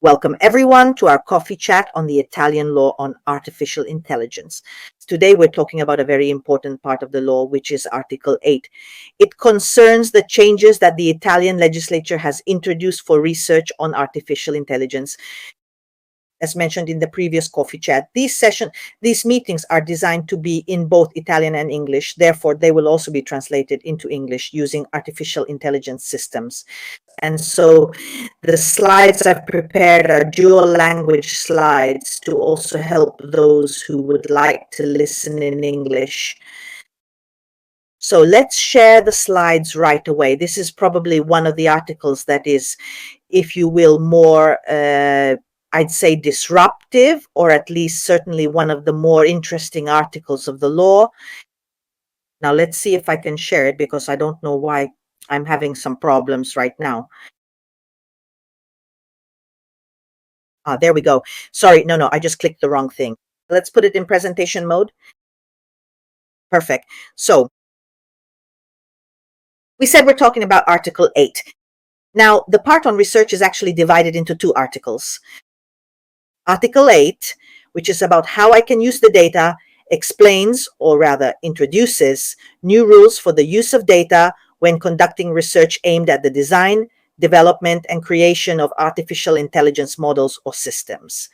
Welcome everyone to our coffee chat on the Italian law on artificial intelligence. Today we're talking about a very important part of the law, which is Article 8. It concerns the changes that the Italian legislature has introduced for research on artificial intelligence. As mentioned in the previous coffee chat, these meetings are designed to be in both Italian and English. Therefore, they will also be translated into English using artificial intelligence systems. And so the slides I've prepared are dual language slides to also help those who would like to listen in English. So let's share the slides right away. This is probably one of the articles that is, if you will, more I'd say disruptive, or at least certainly one of the more interesting articles of the law. Now let's see if I can share it, because I don't know why I'm having some problems right now. There we go. Sorry, no, I just clicked the wrong thing. Let's put it in presentation mode. Perfect. So we said we're talking about Article 8. Now, the part on research is actually divided into two articles. Article 8, which is about how I can use the data, explains, or rather introduces, new rules for the use of data when conducting research aimed at the design, development, and creation of artificial intelligence models or systems.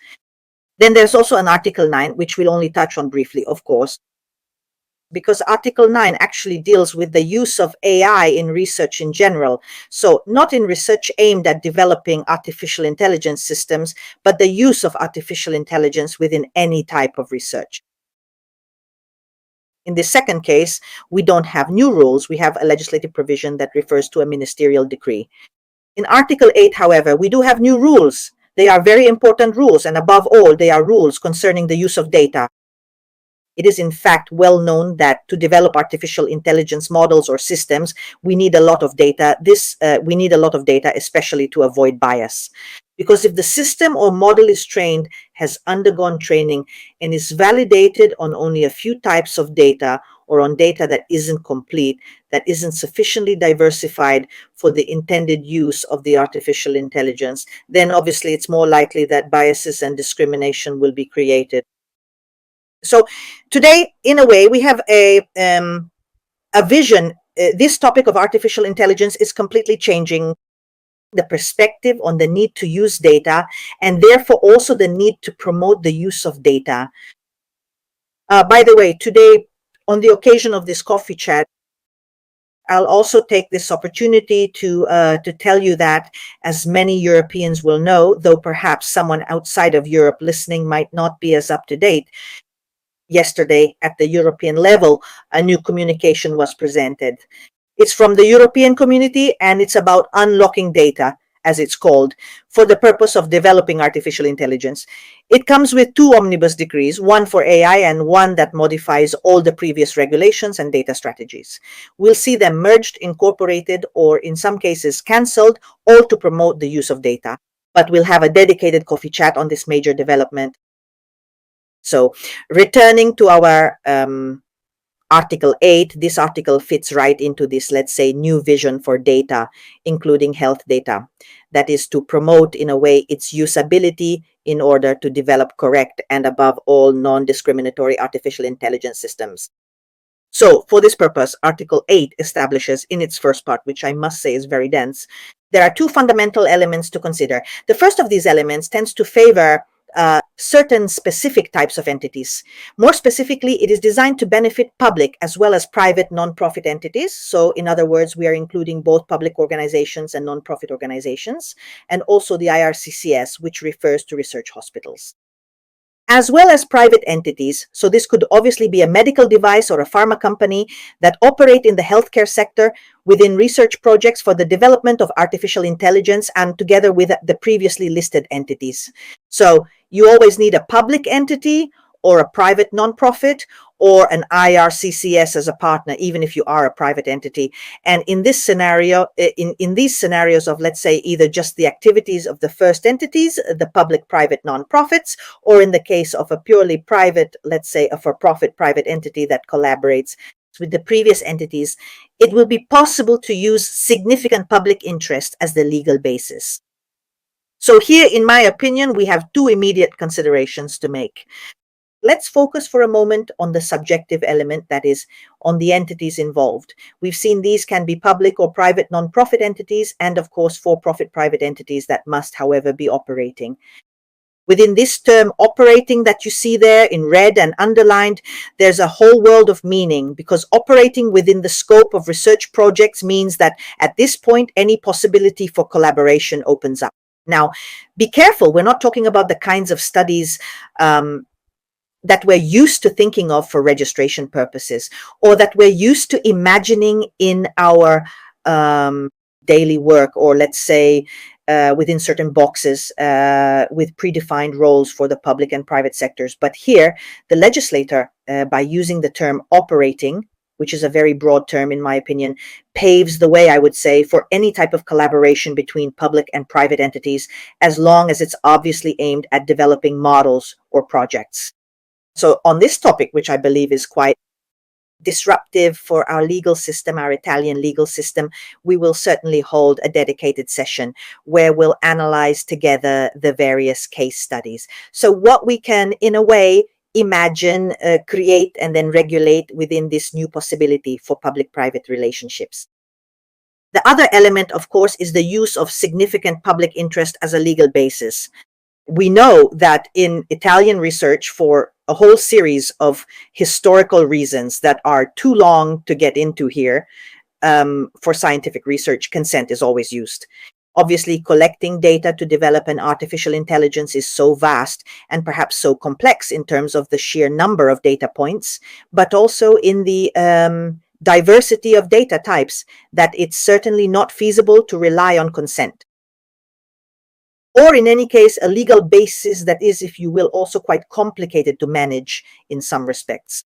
Then there's also an Article 9, which we'll only touch on briefly, of course, because Article 9 actually deals with the use of AI in research in general. So not in research aimed at developing artificial intelligence systems, but the use of artificial intelligence within any type of research. In this second case, we don't have new rules. We have a legislative provision that refers to a ministerial decree. In Article 8, however, we do have new rules. They are very important rules, and above all, they are rules concerning the use of data. It is in fact well known that to develop artificial intelligence models or systems, we need a lot of data. We need a lot of data, especially to avoid bias. Because if the system or model is trained, has undergone training, and is validated on only a few types of data, or on data that isn't complete, that isn't sufficiently diversified for the intended use of the artificial intelligence, then obviously it's more likely that biases and discrimination will be created. So today, in a way, we have a vision. This topic of artificial intelligence is completely changing the perspective on the need to use data, and therefore also the need to promote the use of data. By the way, today, on the occasion of this coffee chat, I'll also take this opportunity to tell you that, as many Europeans will know, though perhaps someone outside of Europe listening might not be as up to date, yesterday at the European level, a new communication was presented. It's from the European community, and it's about unlocking data, as it's called, for the purpose of developing artificial intelligence. It comes with two omnibus decrees, one for AI and one that modifies all the previous regulations and data strategies. We'll see them merged, incorporated, or in some cases cancelled, all to promote the use of data. But we'll have a dedicated coffee chat on this major development. So returning to our Article 8, this article fits right into this, let's say, new vision for data, including health data. That is to promote, in a way, its usability in order to develop correct and, above all, non-discriminatory artificial intelligence systems. So for this purpose, Article 8 establishes in its first part, which I must say is very dense, there are two fundamental elements to consider. The first of these elements tends to favor certain specific types of entities. More specifically, it is designed to benefit public as well as private non-profit entities. So in other words, we are including both public organizations and non-profit organizations, and also the IRCCS, which refers to research hospitals, as well as private entities. So this could obviously be a medical device or a pharma company that operate in the healthcare sector within research projects for the development of artificial intelligence, and together with the previously listed entities. So you always need a public entity or a private nonprofit or an IRCCS as a partner, even if you are a private entity. And in this scenario, in these scenarios of, let's say, either just the activities of the first entities, the public-private nonprofits, or in the case of a purely private, let's say, a for-profit private entity that collaborates with the previous entities, it will be possible to use significant public interest as the legal basis. So here, in my opinion, we have two immediate considerations to make. Let's focus for a moment on the subjective element, that is, on the entities involved. We've seen these can be public or private non-profit entities, and of course, for-profit private entities that must, however, be operating. Within this term operating that you see there in red and underlined, there's a whole world of meaning, because operating within the scope of research projects means that at this point, any possibility for collaboration opens up. Now, be careful. We're not talking about the kinds of studies that we're used to thinking of for registration purposes, or that we're used to imagining in our daily work, or let's say within certain boxes with predefined roles for the public and private sectors. But here, the legislator, by using the term operating, which is a very broad term in my opinion, paves the way, I would say, for any type of collaboration between public and private entities, as long as it's obviously aimed at developing models or projects. So on this topic, which I believe is quite disruptive for our legal system, our Italian legal system, we will certainly hold a dedicated session where we'll analyze together the various case studies. So what we can, in a way, imagine, create, and then regulate within this new possibility for public-private relationships. The other element, of course, is the use of significant public interest as a legal basis. We know that in Italian research, for a whole series of historical reasons that are too long to get into here, for scientific research, consent is always used. Obviously, collecting data to develop an artificial intelligence is so vast and perhaps so complex in terms of the sheer number of data points, but also in the diversity of data types, that it's certainly not feasible to rely on consent. Or in any case, a legal basis that is, if you will, also quite complicated to manage in some respects.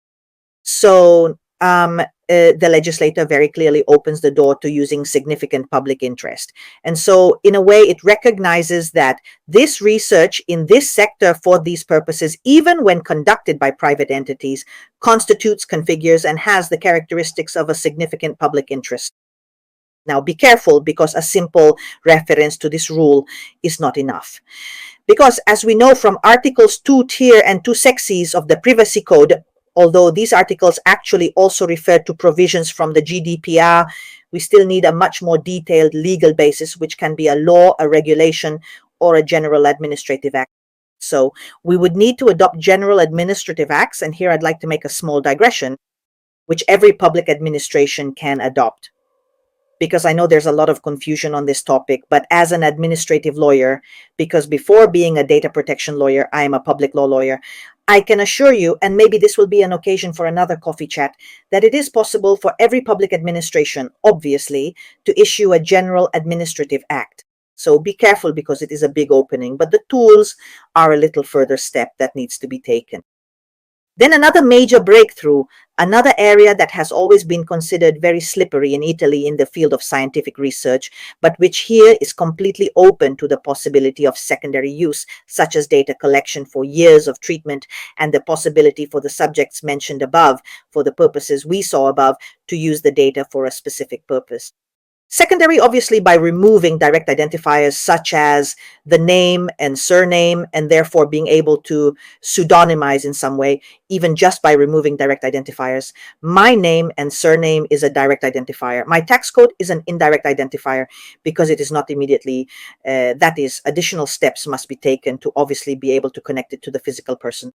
So the legislator very clearly opens the door to using significant public interest. And so in a way, it recognizes that this research in this sector for these purposes, even when conducted by private entities, constitutes, configures, and has the characteristics of a significant public interest. Now, be careful, because a simple reference to this rule is not enough. Because as we know from Articles 2 tier and 2 sexes of the Privacy Code, although these articles actually also refer to provisions from the GDPR, we still need a much more detailed legal basis, which can be a law, a regulation, or a general administrative act. So we would need to adopt general administrative acts, and here I'd like to make a small digression, which every public administration can adopt. Because I know there's a lot of confusion on this topic, but as an administrative lawyer, because before being a data protection lawyer, I am a public law lawyer, I can assure you, and maybe this will be an occasion for another coffee chat, that it is possible for every public administration, obviously, to issue a general administrative act. So be careful, because it is a big opening, but the tools are a little further step that needs to be taken. Then another major breakthrough, another area that has always been considered very slippery in Italy in the field of scientific research, but which here is completely open to the possibility of secondary use, such as data collection for years of treatment, and the possibility for the subjects mentioned above, for the purposes we saw above, to use the data for a specific purpose. Secondary, obviously, by removing direct identifiers such as the name and surname, and therefore being able to pseudonymize in some way, even just by removing direct identifiers. My name and surname is a direct identifier. My tax code is an indirect identifier, because it is not immediately, that is, additional steps must be taken to obviously be able to connect it to the physical person.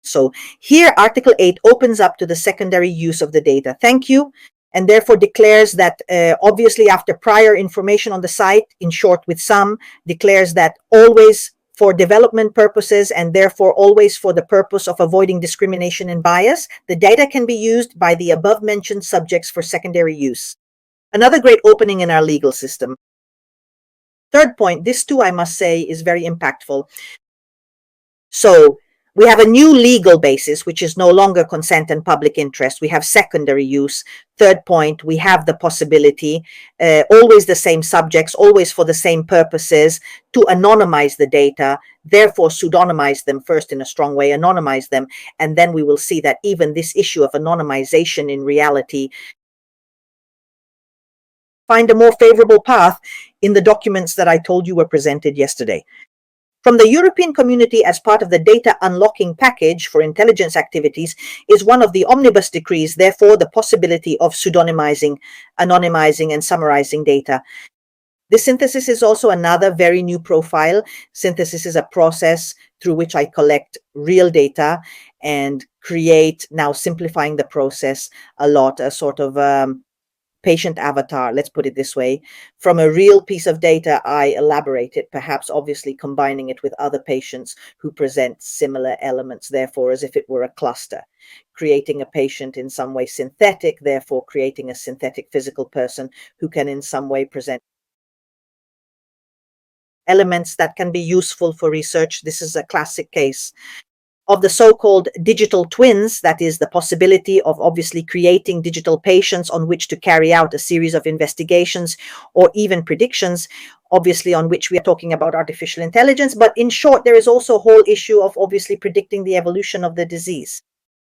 So here, Article 8 opens up to the secondary use of the data. Thank you. And therefore declares that, obviously, after prior information on the site, in short, with some, declares that always for development purposes, and therefore always for the purpose of avoiding discrimination and bias, the data can be used by the above-mentioned subjects for secondary use. Another great opening in our legal system. Third point, this too, I must say, is very impactful. So we have a new legal basis, which is no longer consent and public interest. We have secondary use. Third point, we have the possibility, always the same subjects, always for the same purposes, to anonymize the data, therefore pseudonymize them first in a strong way, anonymize them, and then we will see that even this issue of anonymization in reality find a more favorable path in the documents that I told you were presented yesterday. From the European community as part of the data unlocking package for intelligence activities is one of the omnibus decrees, therefore the possibility of pseudonymizing, anonymizing, and summarizing data. The synthesis is also another very new profile. Synthesis is a process through which I collect real data and create, now simplifying the process a lot, a sort of patient avatar, let's put it this way. From a real piece of data, I elaborate it, perhaps obviously combining it with other patients who present similar elements, therefore as if it were a cluster. Creating a patient in some way synthetic, therefore creating a synthetic physical person who can in some way present elements that can be useful for research. This is a classic case of the so-called digital twins, that is the possibility of obviously creating digital patients on which to carry out a series of investigations or even predictions, obviously on which we are talking about artificial intelligence. But in short, there is also a whole issue of obviously predicting the evolution of the disease.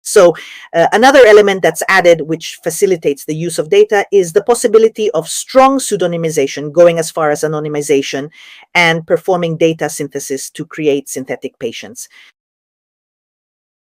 So another element that's added, which facilitates the use of data, is the possibility of strong pseudonymization, going as far as anonymization, and performing data synthesis to create synthetic patients.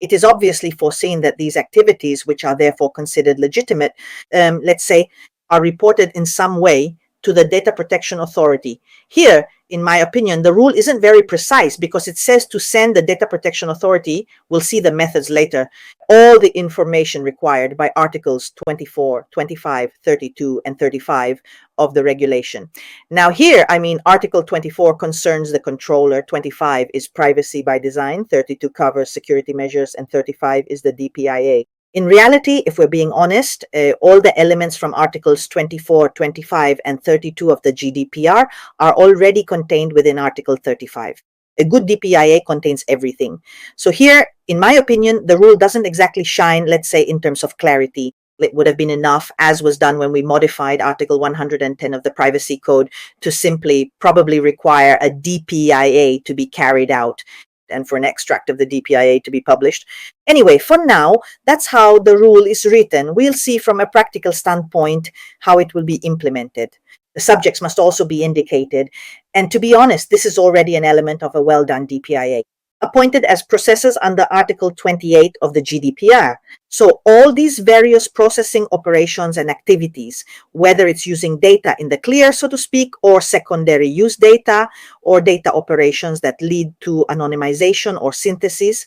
It is obviously foreseen that these activities, which are therefore considered legitimate, let's say, are reported in some way to the Data Protection Authority. Here, in my opinion, the rule isn't very precise because it says to send the Data Protection Authority, we'll see the methods later, all the information required by Articles 24, 25, 32, and 35 of the regulation. Now here, I mean, Article 24 concerns the controller, 25 is privacy by design, 32 covers security measures, and 35 is the DPIA. In reality, if we're being honest, all the elements from Articles 24, 25, and 32 of the GDPR are already contained within Article 35. A good DPIA contains everything. So here, in my opinion, the rule doesn't exactly shine, let's say, in terms of clarity. It would have been enough, as was done when we modified Article 110 of the Privacy Code, to simply probably require a DPIA to be carried out and for an extract of the DPIA to be published. Anyway, for now, that's how the rule is written. We'll see from a practical standpoint how it will be implemented. The subjects must also be indicated. And to be honest, this is already an element of a well-done DPIA. Appointed as processors under Article 28 of the GDPR. So all these various processing operations and activities, whether it's using data in the clear, so to speak, or secondary use data, or data operations that lead to anonymization or synthesis,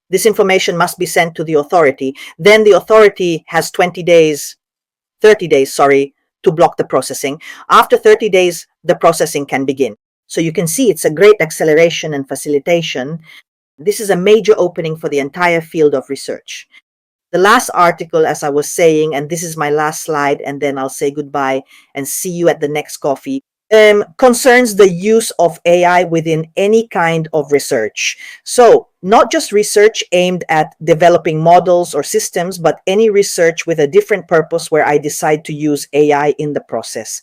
this information must be sent to the authority. Then the authority has 30 days, to block the processing. After 30 days, the processing can begin. So you can see it's a great acceleration and facilitation. This is a major opening for the entire field of research. The last article, as I was saying, and this is my last slide, and then I'll say goodbye and see you at the next coffee, concerns the use of AI within any kind of research. So not just research aimed at developing models or systems, but any research with a different purpose where I decide to use AI in the process.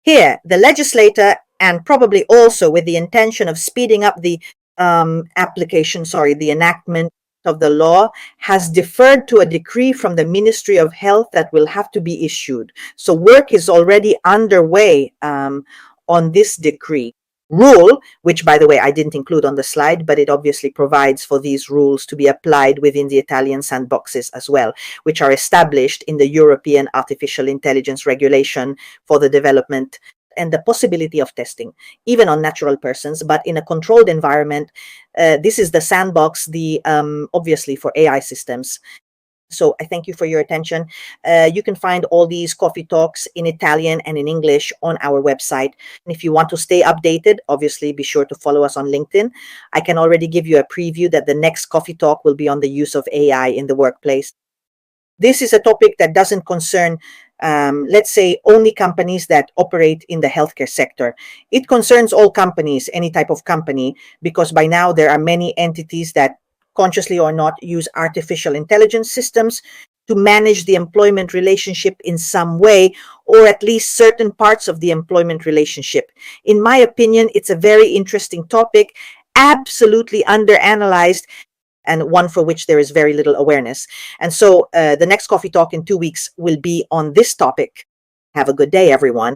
Here, the legislator, and probably also with the intention of speeding up the the enactment of the law, has deferred to a decree from the Ministry of Health that will have to be issued. So work is already underway on this decree. Rule, which by the way I didn't include on the slide, but it obviously provides for these rules to be applied within the Italian sandboxes as well, which are established in the European Artificial Intelligence Regulation for the development and the possibility of testing, even on natural persons, but in a controlled environment. This is the sandbox, obviously for AI systems. So I thank you for your attention. You can find all these coffee talks in Italian and in English on our website. And if you want to stay updated, obviously be sure to follow us on LinkedIn. I can already give you a preview that the next coffee talk will be on the use of AI in the workplace. This is a topic that doesn't concern, let's say, only companies that operate in the healthcare sector. It concerns all companies, any type of company, because by now there are many entities that, consciously or not, use artificial intelligence systems to manage the employment relationship in some way, or at least certain parts of the employment relationship. In my opinion, it's a very interesting topic, absolutely underanalyzed, and one for which there is very little awareness. And so the next coffee talk in 2 weeks will be on this topic. Have a good day, everyone.